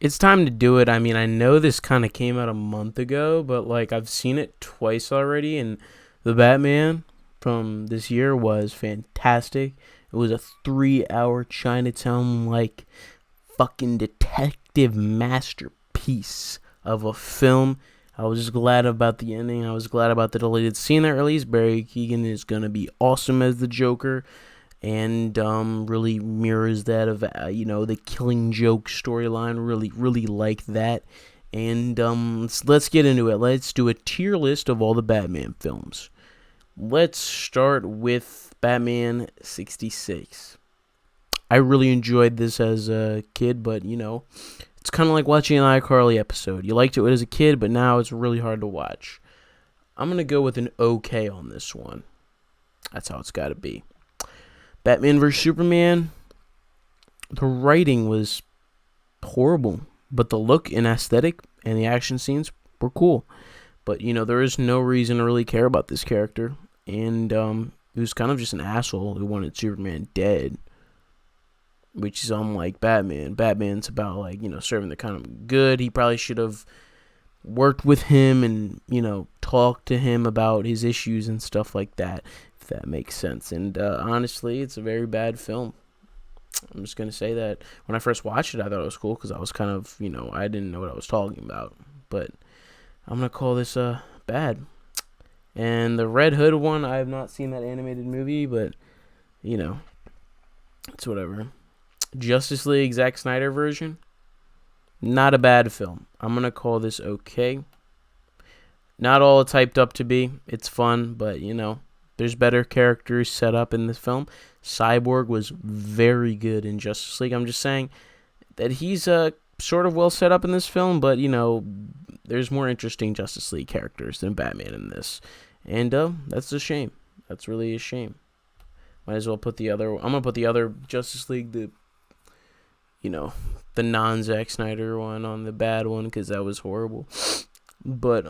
It's time to do it. I mean, I know this kind of came out a month ago, but like I've seen it twice already, and the Batman from this year was fantastic. It was a 3 hour Chinatown like fucking detective masterpiece of a film. I was just glad about the ending. I was glad about the deleted scene that released. Barry Keoghan is gonna be awesome as the Joker, and really mirrors that of the Killing Joke storyline. Really like that. And let's get into it. Let's do a tier list of all the Batman films. Let's start with Batman 66. I really enjoyed this as a kid, but it's kind of like watching an iCarly episode. You liked it as a kid, but now it's really hard to watch. I'm going to go with an okay on this one. That's how it's got to be. Batman vs. Superman, the writing was horrible, but the look and aesthetic and the action scenes were cool. But, there is no reason to really care about this character. And he was kind of just an asshole who wanted Superman dead, which is unlike Batman. Batman's about, serving the common good. He probably should have worked with him and, talked to him about his issues and stuff like that, if that makes sense. And honestly, it's a very bad film. I'm just going to say that. When I first watched it, I thought it was cool because I was kind of, I didn't know what I was talking about. But I'm going to call this bad. And the Red Hood one, I have not seen that animated movie, but, it's whatever. Justice League Zack Snyder version, not a bad film. I'm going to call this okay. Not all it's hyped up to be. It's fun, but, there's better characters set up in this film. Cyborg was very good in Justice League. I'm just saying that he's sort of well set up in this film, but, there's more interesting Justice League characters than Batman in this. And that's a shame. That's really a shame. Might as well put the other... I'm going to put the other Justice League, the non-Zack Snyder one on the bad one because that was horrible. But,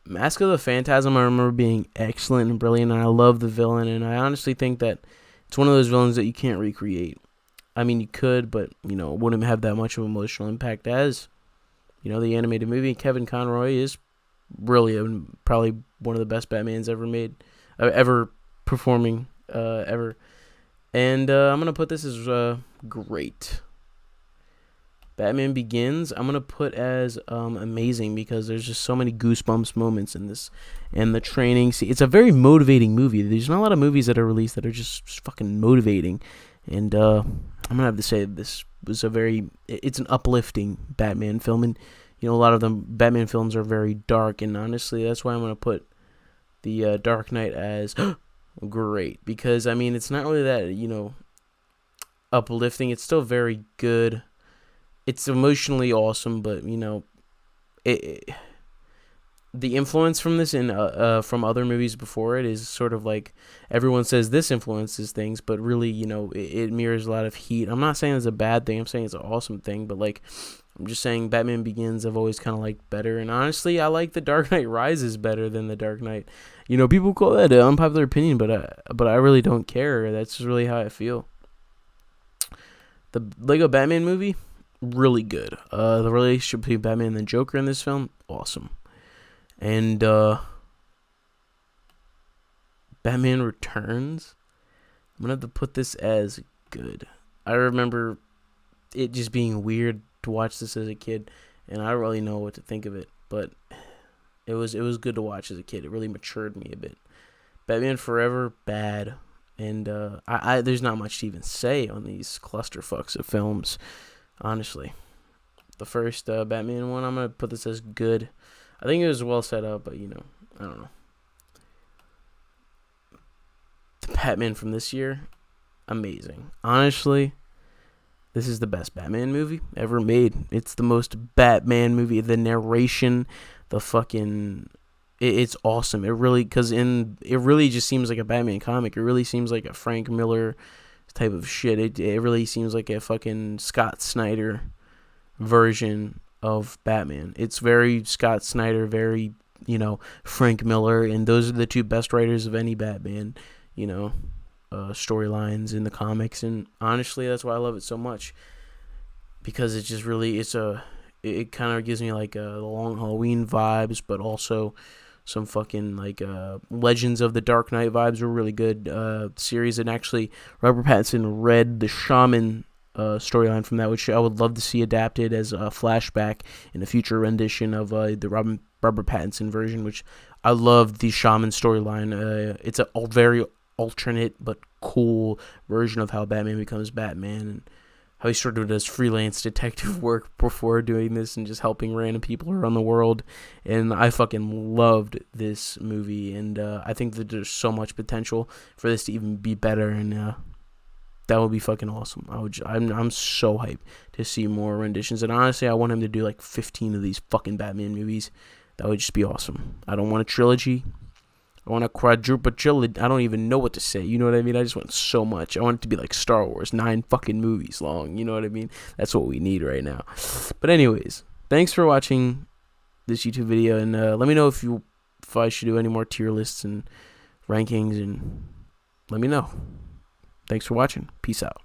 Mask of the Phantasm, I remember being excellent and brilliant, and I love the villain, and I honestly think that it's one of those villains that you can't recreate. I mean, you could, but, it wouldn't have that much of an emotional impact as, the animated movie. Kevin Conroy is brilliant, probably one of the best Batmans ever made, ever performing, ever. And I'm going to put this as great. Batman Begins, I'm going to put as amazing because there's just so many goosebumps moments in this. And the training, it's a very motivating movie. There's not a lot of movies that are released that are just fucking motivating. And I'm going to have to say this was it's an uplifting Batman film. And, a lot of them Batman films are very dark. And honestly, that's why I'm going to put the Dark Knight as great. Because, I mean, it's not really that, uplifting. It's still very good. It's emotionally awesome, but the influence from this and from other movies before it is sort of like everyone says this influences things, but really it mirrors a lot of Heat. I'm not saying it's a bad thing. I'm saying it's an awesome thing, but I'm just saying Batman Begins I've always kind of liked better, and honestly I like The Dark Knight Rises better than The Dark Knight. People call that an unpopular opinion, but I really don't care. That's just really how I feel. The Lego Batman movie, really good. The relationship between Batman and the Joker in this film, awesome. And Batman Returns, I'm gonna have to put this as good. I remember it just being weird to watch this as a kid, and I don't really know what to think of it, but it was good to watch as a kid. It really matured me a bit. Batman Forever, bad. And I there's not much to even say on these clusterfucks of films. Honestly, the first Batman one, I'm going to put this as good. I think it was well set up, but, I don't know. The Batman from this year, amazing. Honestly, this is the best Batman movie ever made. It's the most Batman movie. The narration, the fucking... It's awesome. It really... Because it really just seems like a Batman comic. It really seems like a Frank Miller type of shit. It really seems like a fucking Scott Snyder version of Batman. It's very Scott Snyder, very, Frank Miller, and those are the two best writers of any Batman, storylines in the comics, and honestly, that's why I love it so much. because it's just really it kind of gives me like the Long Halloween vibes, but also some fucking like Legends of the Dark Knight vibes. Were really good series, and actually Robert Pattinson read the Shaman storyline from that, which I would love to see adapted as a flashback in a future rendition of the Robert Pattinson version, which I love the Shaman storyline. It's a very alternate but cool version of how Batman becomes Batman, and how he started as freelance detective work before doing this and just helping random people around the world. And I fucking loved this movie, and I think that there's so much potential for this to even be better, and that would be fucking awesome. I'm so hyped to see more renditions, and honestly, I want him to do like 15 of these fucking Batman movies. That would just be awesome. I don't want a trilogy. I want a quadruple trilogy. I don't even know what to say. You know what I mean? I just want so much. I want it to be like Star Wars, 9 fucking movies long. You know what I mean? That's what we need right now. But anyways, thanks for watching this YouTube video, and let me know if I should do any more tier lists and rankings, and let me know. Thanks for watching. Peace out.